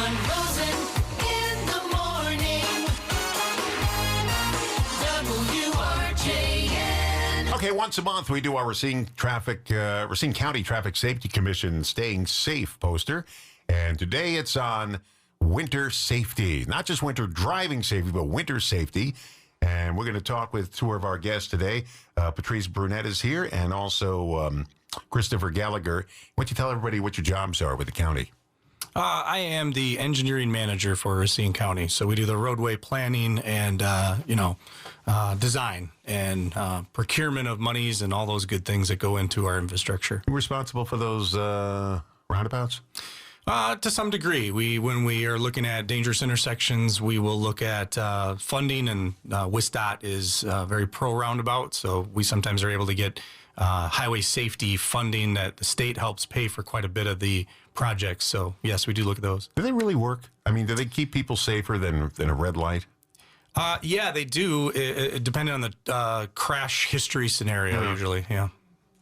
John Rosen in the morning. WRJN. Okay, once a month we do our Racine County Traffic Safety Commission Staying Safe poster. And today it's on winter safety. Not just winter driving safety, but winter safety. And we're going to talk with two of our guests today. Patrice Brunette is here, and also Christopher Gallagher. Why don't you tell everybody what your jobs are with the county? I am the engineering manager for Racine County. So we do the roadway planning and, design and procurement of monies and all those good things that go into our infrastructure. You're responsible for those roundabouts? To some degree, when we are looking at dangerous intersections, we will look at funding, and WISDOT is very pro-roundabout, so we sometimes are able to get highway safety funding that the state helps pay for quite a bit of the projects. So, yes, we do look at those. Do they really work? I mean, do they keep people safer than a red light? Yeah, they do, depending on the crash history scenario, usually, yeah.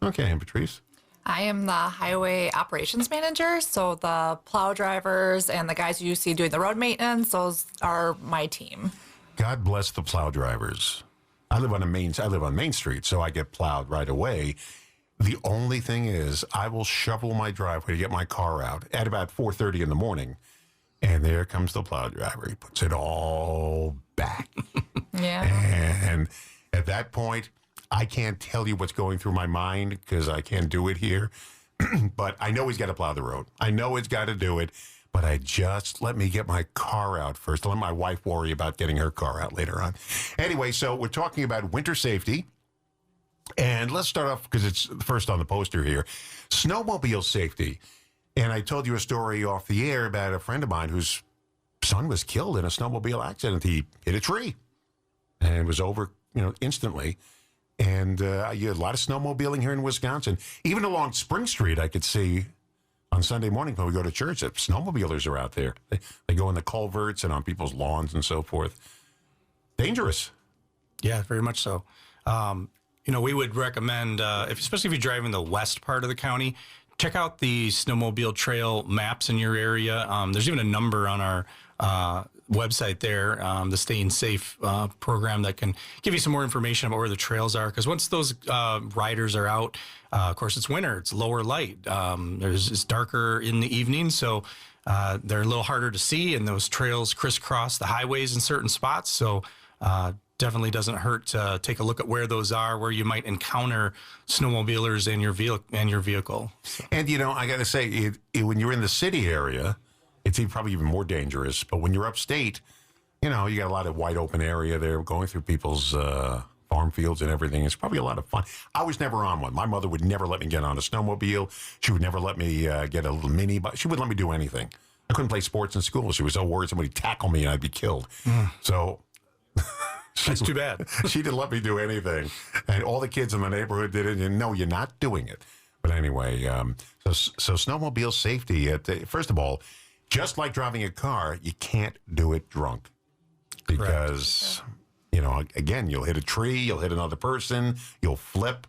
Okay, and Patrice? I am the highway operations manager, so the plow drivers and the guys you see doing the road maintenance, those are my team. God bless the plow drivers. I live on Main Street, so I get plowed right away. The only thing is, I will shovel my driveway to get my car out at about 4:30 in the morning, and there comes the plow driver. He puts it all back. Yeah. And at that point, I can't tell you what's going through my mind because I can't do it here. But I know he's got to plow the road. I know he's got to do it. But let me get my car out first. Let my wife worry about getting her car out later on. Anyway, so we're talking about winter safety. And let's start off, because it's first on the poster here, snowmobile safety. And I told you a story off the air about a friend of mine whose son was killed in a snowmobile accident. He hit a tree and it was over, instantly. And you had a lot of snowmobiling here in Wisconsin. Even along Spring Street, I could see on Sunday morning when we go to church that snowmobilers are out there. They go in the culverts and on people's lawns and so forth. Dangerous. Yeah, very much so. We would recommend, especially if you're driving the west part of the county, check out the snowmobile trail maps in your area. There's even a number on our website there, the Staying Safe program, that can give you some more information about where the trails are. Because once those riders are out, of course, it's winter, it's lower light. It's darker in the evening, so they're a little harder to see, and those trails crisscross the highways in certain spots. So definitely doesn't hurt to take a look at where those are, where you might encounter snowmobilers in your vehicle. So. And, I got to say, when you're in the city area, it's probably even more dangerous. But when you're upstate, you got a lot of wide open area there going through people's farm fields and everything. It's probably a lot of fun. I was never on one. My mother would never let me get on a snowmobile. She would never let me get a little mini bike. She wouldn't let me do anything. I couldn't play sports in school. She was so worried somebody would tackle me and I'd be killed. So... That's too bad. She didn't let me do anything. And all the kids in the neighborhood did it. And no, you're not doing it. But anyway, so snowmobile safety, first of all, just like driving a car, you can't do it drunk. Because, again, you'll hit a tree, you'll hit another person, you'll flip.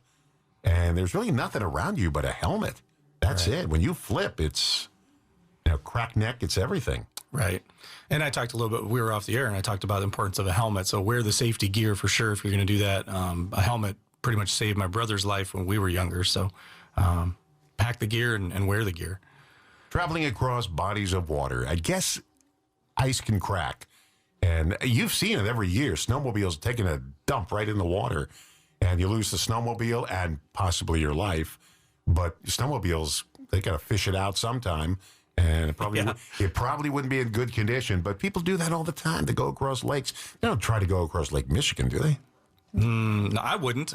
And there's really nothing around you but a helmet. That's it. When you flip, it's, crack neck, it's everything. Right. And I talked a little bit, we were off the air, and I talked about the importance of a helmet. So wear the safety gear for sure if you're going to do that. A helmet pretty much saved my brother's life when we were younger. So pack the gear and wear the gear. Traveling across bodies of water. I guess ice can crack. And you've seen it every year. Snowmobiles taking a dump right in the water. And you lose the snowmobile and possibly your life. But snowmobiles, they got to fish it out sometime. And it probably wouldn't be in good condition, but people do that all the time. They go across lakes. They don't try to go across Lake Michigan, do they? No, I wouldn't.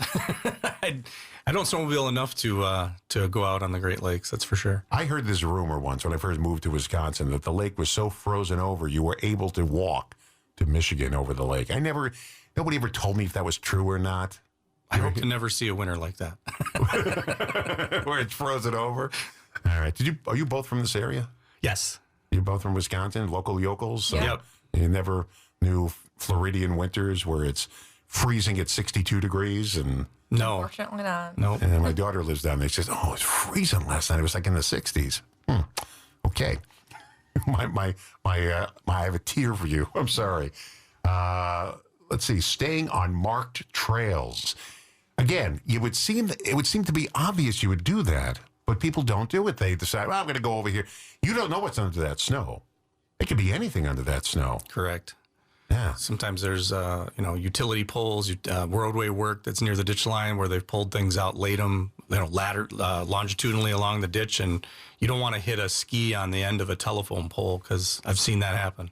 I don't snowmobile enough to go out on the Great Lakes, that's for sure. I heard this rumor once when I first moved to Wisconsin that the lake was so frozen over you were able to walk to Michigan over the lake. Nobody ever told me if that was true or not. I hope to never see a winter like that. Where it's frozen over. All right. Are you both from this area? Yes. You're both from Wisconsin, local yokels? Yep. You never knew Floridian winters where it's freezing at 62 degrees? No. Unfortunately not. Nope. And my daughter lives down there. She says, it was freezing last night. It was like in the 60s. Okay. I have a tear for you. I'm sorry. Let's see. Staying on marked trails. Again, it would seem to be obvious you would do that, but people don't do it. They decide, well, I'm going to go over here. You don't know what's under that snow. It could be anything under that snow. Correct. Yeah. Sometimes there's, utility poles, roadway work that's near the ditch line where they've pulled things out, laid them, longitudinally along the ditch, and you don't want to hit a ski on the end of a telephone pole because I've seen that happen.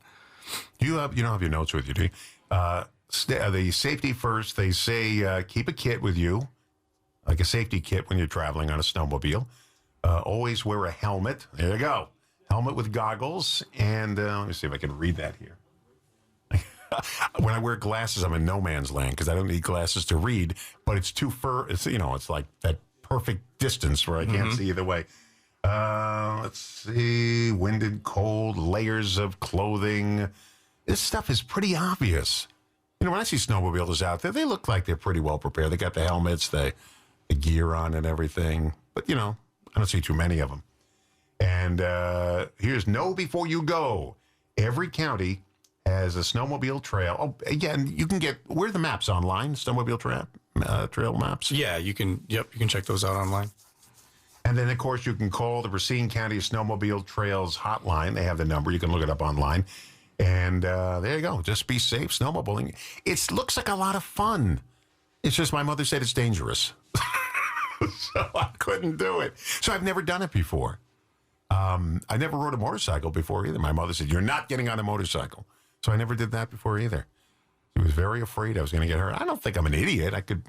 You don't have your notes with you, do you? The safety first, they say keep a kit with you, like a safety kit when you're traveling on a snowmobile. Always wear a helmet. There you go. Helmet with goggles. And let me see if I can read that here. When I wear glasses, I'm in no man's land because I don't need glasses to read, but it's too far. It's like that perfect distance where I can't see either way. Let's see. Wind and cold, layers of clothing. This stuff is pretty obvious. When I see snowmobilers out there, they look like they're pretty well prepared. They got the helmets, the gear on and everything. But, I don't see too many of them. And here's know before you go. Every county has a snowmobile trail. Oh, again, you can where are the maps online? Snowmobile trail maps? Yeah, you can check those out online. And then, of course, you can call the Racine County Snowmobile Trails hotline. They have the number. You can look it up online. And there you go. Just be safe. Snowmobiling. It looks like a lot of fun. It's just my mother said it's dangerous. So I couldn't do it. So I've never done it before. I never rode a motorcycle before either. My mother said, you're not getting on a motorcycle. So I never did that before either. She was very afraid I was going to get hurt. I don't think I'm an idiot. I could,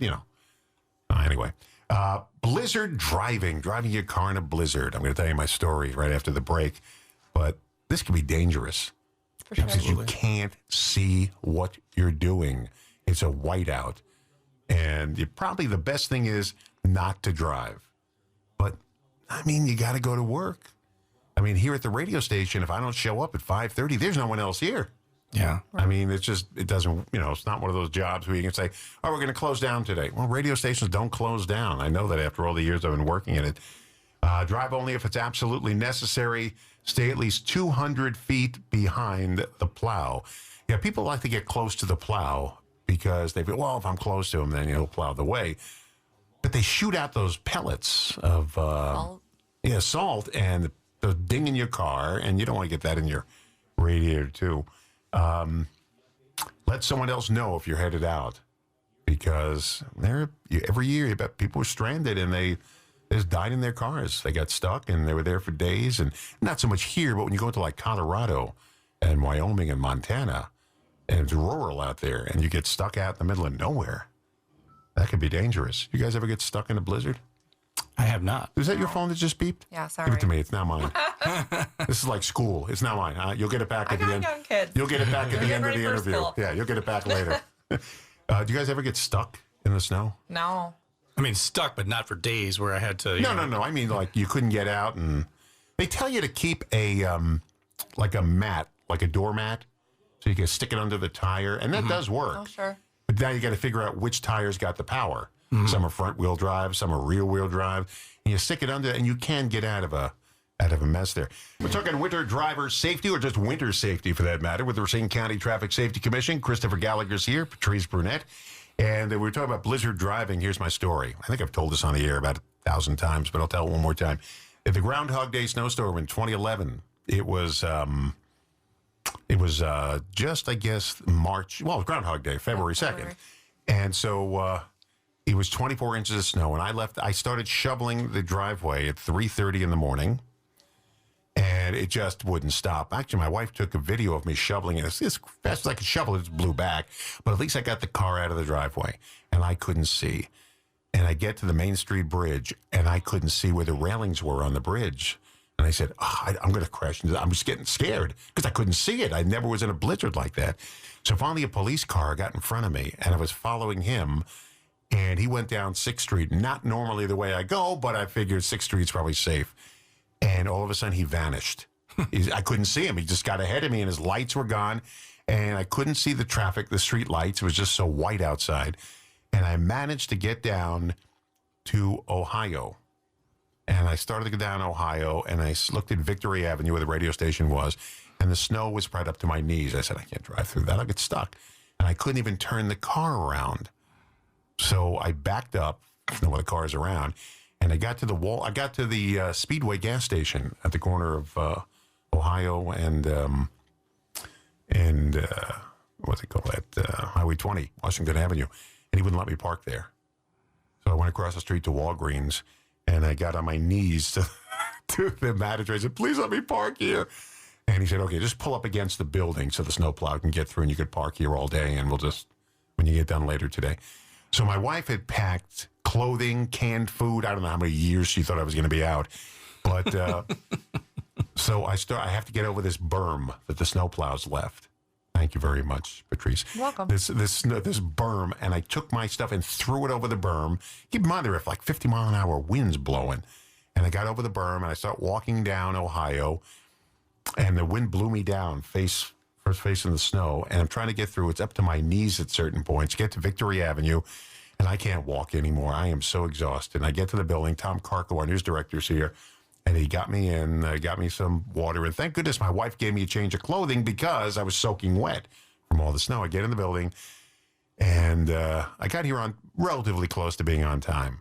Anyway. Blizzard driving your car in a blizzard. I'm going to tell you my story right after the break. But this can be dangerous. For sure. Because you can't see what you're doing. It's a whiteout. And probably the best thing is not to drive. But, you got to go to work. Here at the radio station, if I don't show up at 5:30, there's no one else here. Yeah. It doesn't, it's not one of those jobs where you can say, oh, we're going to close down today. Well, radio stations don't close down. I know that after all the years I've been working in it. Drive only if it's absolutely necessary. Stay at least 200 feet behind the plow. Yeah, people like to get close to the plow because they feel, well, if I'm close to him, then he'll plow the way. But they shoot out those pellets of salt, and they'll ding in your car, and you don't want to get that in your radiator too. Let someone else know if you're headed out, because every year you bet people are stranded and they just died in their cars. They got stuck and they were there for days, and not so much here, but when you go to like Colorado and Wyoming and Montana, and it's rural out there, and you get stuck out in the middle of nowhere, that could be dangerous. You guys ever get stuck in a blizzard? I have not. Is that your phone that just beeped? Yeah, sorry. Give it to me. It's not mine. This is like school. It's not mine. You'll get it back at the end. young kids. You'll get it back at the end of the ready for interview. school. Yeah, you'll get it back later. Do you guys ever get stuck in the snow? No. Stuck, but not for days where I had to. No. I mean, like you couldn't get out, and they tell you to keep a mat, like a doormat, so you can stick it under the tire, and that does work. Oh, sure. But now you got to figure out which tires got the power. Some are front wheel drive, some are rear wheel drive. And you stick it under, and you can get out of a mess there. We're talking winter driver safety, or just winter safety for that matter, with the Racine County Traffic Safety Commission. Christopher Gallagher's here, Patrice Brunette. And we're talking about blizzard driving. Here's my story. I think I've told this on the air about 1,000 times, but I'll tell it one more time. At the Groundhog Day snowstorm in 2011, it was just, I guess, March. Well, it was Groundhog Day, February 2nd. February. And so it was 24 inches of snow, and I started shoveling the driveway at 3:30 in the morning, and it just wouldn't stop. Actually, my wife took a video of me shoveling it. As fast as I could shovel it, it blew back. But at least I got the car out of the driveway, and I couldn't see. And I get to the Main Street Bridge, and I couldn't see where the railings were on the bridge. And I said, I'm going to crash. I'm just getting scared because I couldn't see it. I never was in a blizzard like that. So finally, a police car got in front of me, and I was following him. And he went down 6th Street, not normally the way I go, but I figured 6th Street's probably safe. And all of a sudden, he vanished. I couldn't see him. He just got ahead of me, and his lights were gone. And I couldn't see the traffic, the street lights. It was just so white outside. And I managed to get down to Ohio. And I started to go down Ohio, and I looked at Victory Avenue where the radio station was, and the snow was right up to my knees. I said, I can't drive through that. I'll get stuck. And I couldn't even turn the car around. So I backed up, no other cars around, and I got to the wall. I got to the Speedway gas station at the corner of Ohio and what's it called? At Highway 20, Washington Avenue. And he wouldn't let me park there. So I went across the street to Walgreens, and I got on my knees to the manager. I said, please let me park here. And he said, okay, just pull up against the building so the snowplow can get through and you could park here all day, and we'll just, when you get done later today. So my wife had packed clothing, canned food. I don't know how many years she thought I was going to be out. But so I have to get over this berm that the snowplows left. Thank you very much, Patrice. Welcome. This berm, and I took my stuff and threw it over the berm. Keep in mind, there were like 50-mile-an-hour winds blowing. And I got over the berm, and I start walking down Ohio, and the wind blew me down, first facing the snow, and I'm trying to get through. It's up to my knees at certain points. Get to Victory Avenue, and I can't walk anymore. I am so exhausted. And I get to the building. Tom Karko, our news director, is here. And he got me in, got me some water. And thank goodness my wife gave me a change of clothing because I was soaking wet from all the snow. I get in the building, and I got here on relatively close to being on time.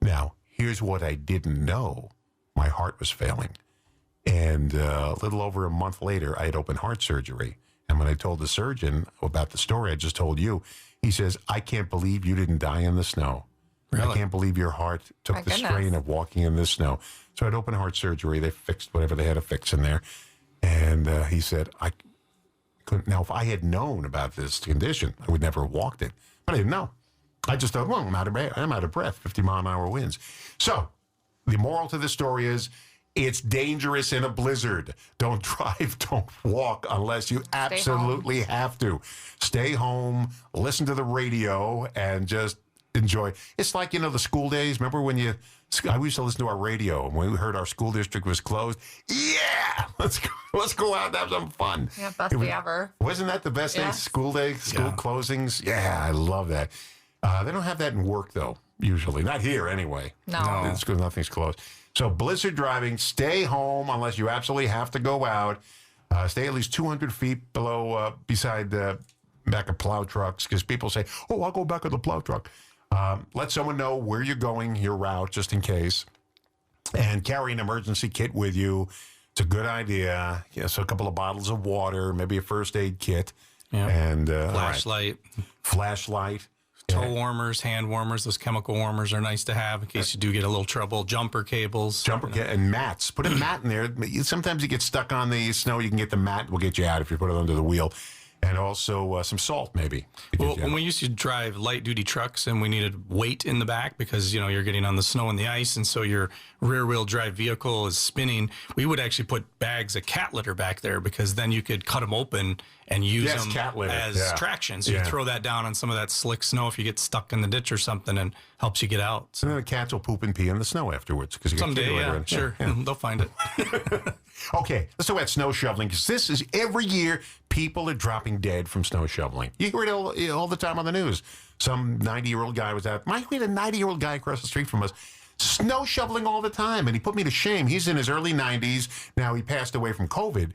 Now, here's what I didn't know. My heart was failing. And a little over a month later, I had open heart surgery. And when I told the surgeon about the story I just told you, he says, I can't believe you didn't die in the snow. Really? I can't believe your heart took My the goodness. strain of walking in the snow. So I had open heart surgery. They fixed whatever they had to fix in there. And he said, I couldn't. Now, if I had known about this condition, I would never have walked it. But I didn't know. I just thought, well, I'm out of breath, 50-mile-an-hour winds. So the moral to this story is, it's dangerous in a blizzard. Don't drive, don't walk unless you absolutely have to. Stay home, listen to the radio, and just enjoy. It's like, the school days. Remember when I used to listen to our radio, and when we heard our school district was closed. Yeah, let's go out and have some fun. Yeah, best day ever. Wasn't that the best day? Yes. School closings. Yeah, I love that. They don't have that in work though. Usually, not here anyway. No. It's because nothing's closed. So blizzard driving, stay home unless you absolutely have to go out. Stay at least 200 feet below, beside the back of plow trucks, because people say, oh, I'll go back of the plow truck. Let someone know where you're going, your route, just in case. And carry an emergency kit with you. It's a good idea. Yeah, so a couple of bottles of water, maybe a first aid kit. Yeah. And Flashlight. Flashlight. Toe warmers, hand warmers, those chemical warmers are nice to have in case you do get a little trouble. Jumper cables. And mats. Put a mat in there. Sometimes you get stuck on the snow. You can get the mat. We'll get you out if you put it under the wheel. And also some salt, maybe. Well, when we used to drive light-duty trucks and we needed weight in the back because, you're getting on the snow and the ice, and so your rear-wheel drive vehicle is spinning, we would actually put bags of cat litter back there because then you could cut them open and use them cat litter. as traction. So you throw that down on some of that slick snow if you get stuck in the ditch or something, and helps you get out. So And then the cats will poop and pee in the snow afterwards. Because you someday, litter yeah, in. sure. They'll find it. Okay, let's talk about snow shoveling, because this is every year people are dropping dead from snow shoveling. You hear it all the time on the news. Some 90-year-old guy was out. We had a 90-year-old guy across the street from us, snow shoveling all the time, and he put me to shame. He's in his early 90s. Now, he passed away from COVID.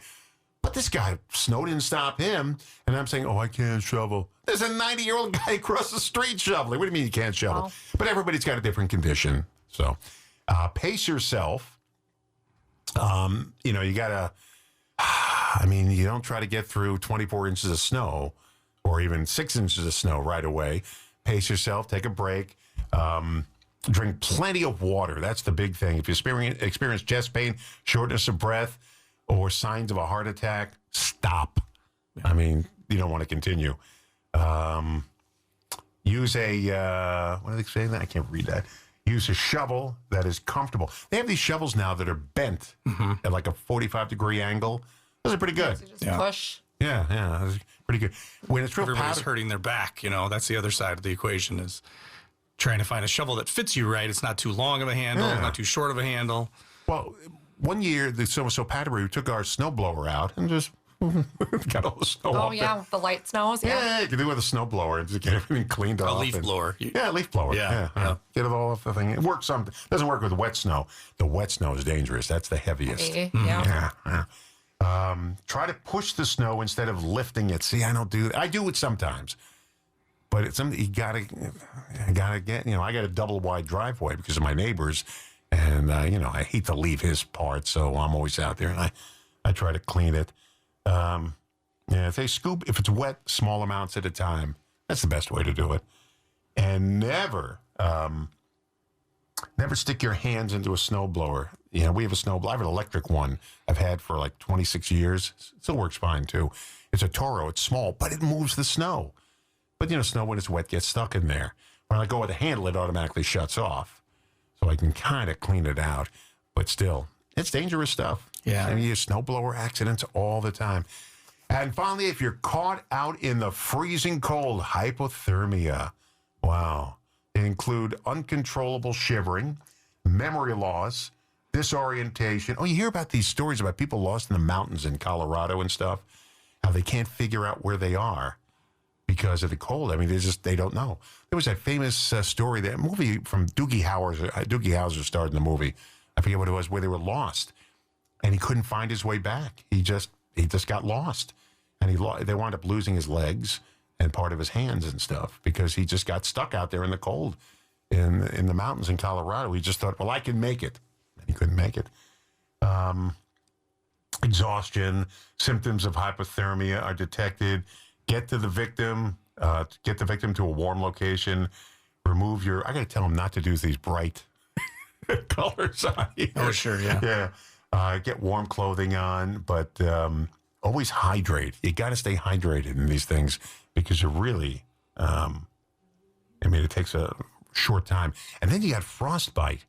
But this guy, snow didn't stop him. And I'm saying, oh, I can't shovel. There's a 90-year-old guy across the street shoveling. What do you mean you can't shovel? Wow. But everybody's got a different condition. So pace yourself. You got to, you don't try to get through 24 inches of snow or even 6 inches of snow right away. Pace yourself, take a break, drink plenty of water. That's the big thing. If you experience chest pain, shortness of breath, or signs of a heart attack, stop. You don't want to continue. Use a, what are they saying? I can't read that. Use a shovel that is comfortable. They have these shovels now that are bent at like a 45-degree angle. Those are pretty good. So just push. Yeah, that's pretty good. When it's real Everybody's powder, hurting their back. That's the other side of the equation is trying to find a shovel that fits you right. It's not too long of a handle, Yeah. not too short of a handle. well, one year the snow was so powdery, we took our snowblower out and just Got all the snow Oh off yeah, with the light snows. Yeah. Yeah, you can do it with a snow blower and just get everything cleaned off. A leaf and- blower. Yeah, leaf blower. Yeah, Yeah, yeah. Get it all off the thing. It works some. Doesn't work with wet snow. The wet snow is dangerous. That's the heaviest. Yeah. Yeah. Try to push the snow instead of lifting it. See, I don't do that. I do it sometimes, but it's something you gotta get. I got a double wide driveway because of my neighbors, and I hate to leave his part, so I'm always out there, and I try to clean it. Yeah, if they scoop, if it's wet, small amounts at a time. That's the best way to do it. And never stick your hands into a snowblower. We have a snowblower. I have an electric one I've had for like 26 years. Still works fine, too. It's a Toro. It's small, but it moves the snow. But, snow when it's wet gets stuck in there. When I go with the handle, it automatically shuts off. So I can kind of clean it out. But still, it's dangerous stuff. Yeah. I mean, you have snowblower accidents all the time. And finally, if you're caught out in the freezing cold, hypothermia. Wow. They include uncontrollable shivering, memory loss, disorientation. Oh, you hear about these stories about people lost in the mountains in Colorado and stuff, how they can't figure out where they are because of the cold. I mean, they don't know. There was that famous story, that movie from Doogie Howser. Doogie Howser starred in the movie. I forget what it was, where they were lost, and he couldn't find his way back. He just got lost, and they wound up losing his legs and part of his hands and stuff because he just got stuck out there in the cold in the mountains in Colorado. He just thought, well, I can make it. And he couldn't make it. Exhaustion, symptoms of hypothermia are detected. Get the victim to a warm location. Remove I got to tell him not to do these bright colors on here. Oh, sure, yeah. Yeah. Get warm clothing on, but always hydrate. You got to stay hydrated in these things because you're really, it takes a short time. And then you got frostbite.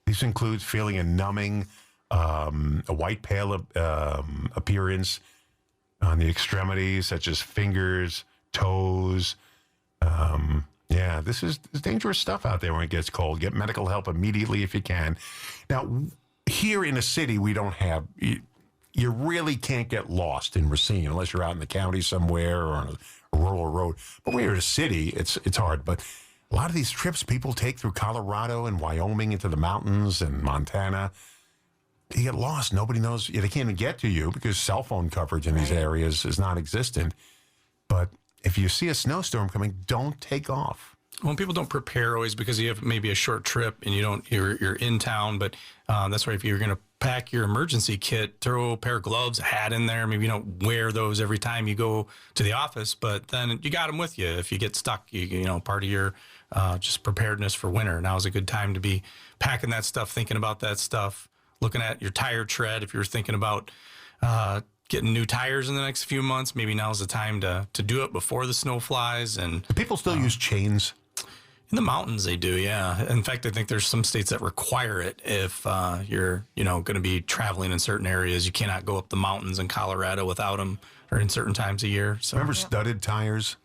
This includes feeling a numbing, a white pale appearance on the extremities, such as fingers, toes. This is dangerous stuff out there when it gets cold. Get medical help immediately if you can. Now, here in a city, we don't have... You really can't get lost in Racine unless you're out in the county somewhere or on a rural road. But when you're in a city, it's hard. But a lot of these trips people take through Colorado and Wyoming into the mountains and Montana, you get lost. Nobody knows. They can't even get to you because cell phone coverage in these areas is non-existent. But if you see a snowstorm coming, don't take off. Well, people don't prepare always because you have maybe a short trip and you're in town. But that's why if you're going to pack your emergency kit, throw a pair of gloves, a hat in there. Maybe you don't wear those every time you go to the office, but then you got them with you. If you get stuck, part of your just preparedness for winter. Now is a good time to be packing that stuff, thinking about that stuff, looking at your tire tread. If you're thinking about getting new tires in the next few months, maybe now's the time to do it before the snow flies. And Do people still use chains? in the mountains, they do, yeah. In fact, I think there's some states that require it. If you're, going to be traveling in certain areas, you cannot go up the mountains in Colorado without them, or in certain times of year. So, Remember studded tires?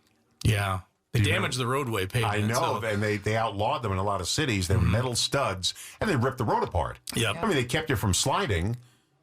yeah, they damage the roadway pavement. I know, so- and they outlawed them in a lot of cities. They're metal studs, and they ripped the road apart. Yep. I mean, they kept you from sliding,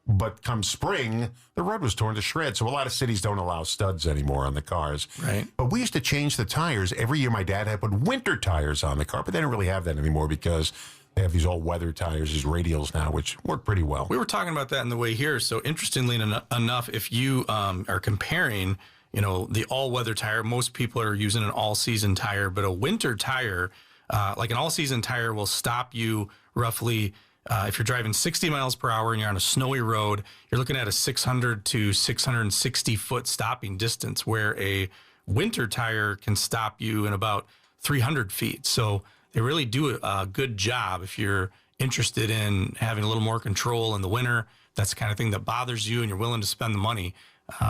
but come spring, the road was torn to shreds. So a lot of cities don't allow studs anymore on the cars. Right. But we used to change the tires. Every year my dad had put winter tires on the car, but they don't really have that anymore because they have these all-weather tires, these radials now, which work pretty well. We were talking about that on the way here. So interestingly enough, if you are comparing, the all-weather tire, most people are using an all-season tire, but a winter tire, like an all-season tire, will stop you roughly. If you're driving 60 miles per hour and you're on a snowy road, you're looking at a 600 to 660 foot stopping distance, where a winter tire can stop you in about 300 feet. So they really do a good job if you're interested in having a little more control in the winter. That's the kind of thing that bothers you and you're willing to spend the money.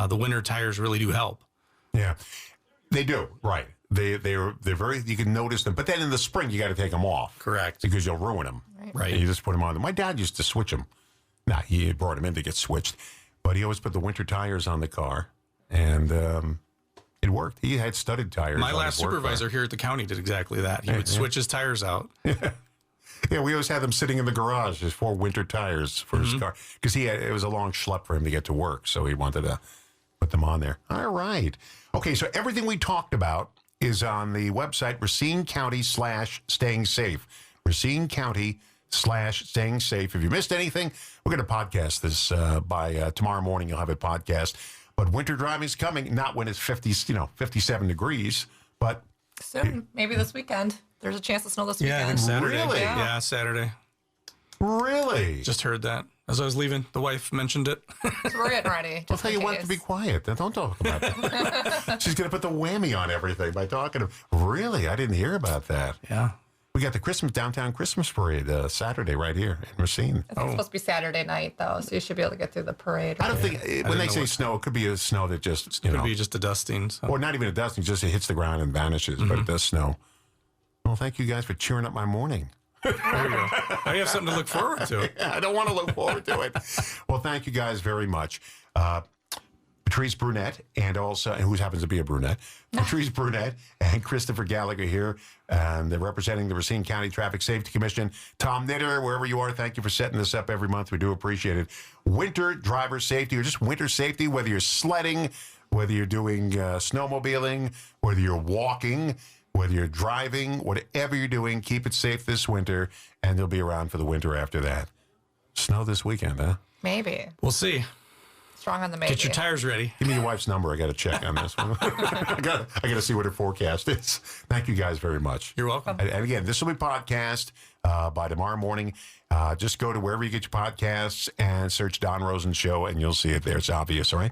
The winter tires really do help. Yeah, they do. Right. They're very, you can notice them. But then in the spring, you got to take them off. Correct. Because you'll ruin them. Right. And you just put them on. My dad used to switch them. He brought them in to get switched. But he always put the winter tires on the car. And it worked. He had studded tires. My on last his work supervisor car. here at the county did exactly that. He would switch his tires out. Yeah, we always had them sitting in the garage, his 4 winter tires for his car. Because it was a long schlep for him to get to work. So he wanted to put them on there. All right. Okay, so everything we talked about is on the website Racine County /staying safe. Racine County /staying safe. If you missed anything, we're going to podcast this by tomorrow morning. You'll have it podcast. But winter driving's coming, not when it's 57 degrees, but Soon, maybe this weekend. There's a chance of snow this Yeah, I weekend. think Saturday. Really? Yeah, Saturday. really. Just heard that as I was leaving. The wife mentioned it. So we're getting ready. I'll just tell in you what, to case. be quiet. Don't talk about that. She's going to put the whammy on everything by talking. Really? I didn't hear about that. Yeah. We got the downtown Christmas parade Saturday right here in Racine. I think it's supposed to be Saturday night, though, so you should be able to get through the parade. I don't think, when they know say what- snow, it could be a snow that just, Could be just a dusting. So. or not even a dusting, just it hits the ground and vanishes, but it does snow. Well, thank you guys for cheering up my morning. There you go. Now you have something to look forward to. I don't want to look forward to it. Well, thank you guys very much. Patrice Brunette, and also, and who happens to be a brunette, Patrice Brunette and Christopher Gallagher here, and they're representing the Racine County Traffic Safety Commission. Tom Knitter, wherever you are, thank you for setting this up every month. We do appreciate it. Winter driver safety, or just winter safety, whether you're sledding, whether you're doing snowmobiling, whether you're walking, whether you're driving, whatever you're doing, keep it safe this winter, and they'll be around for the winter after that. Snow this weekend, huh? Maybe. We'll see. Strong on the maybe. Get your tires ready. Give me your wife's number. I got to check on this one. I got to see what her forecast is. Thank you guys very much. You're welcome. And again, this will be podcast by tomorrow morning. Just go to wherever you get your podcasts and search Don Rosen Show, and you'll see it there. It's obvious, all right?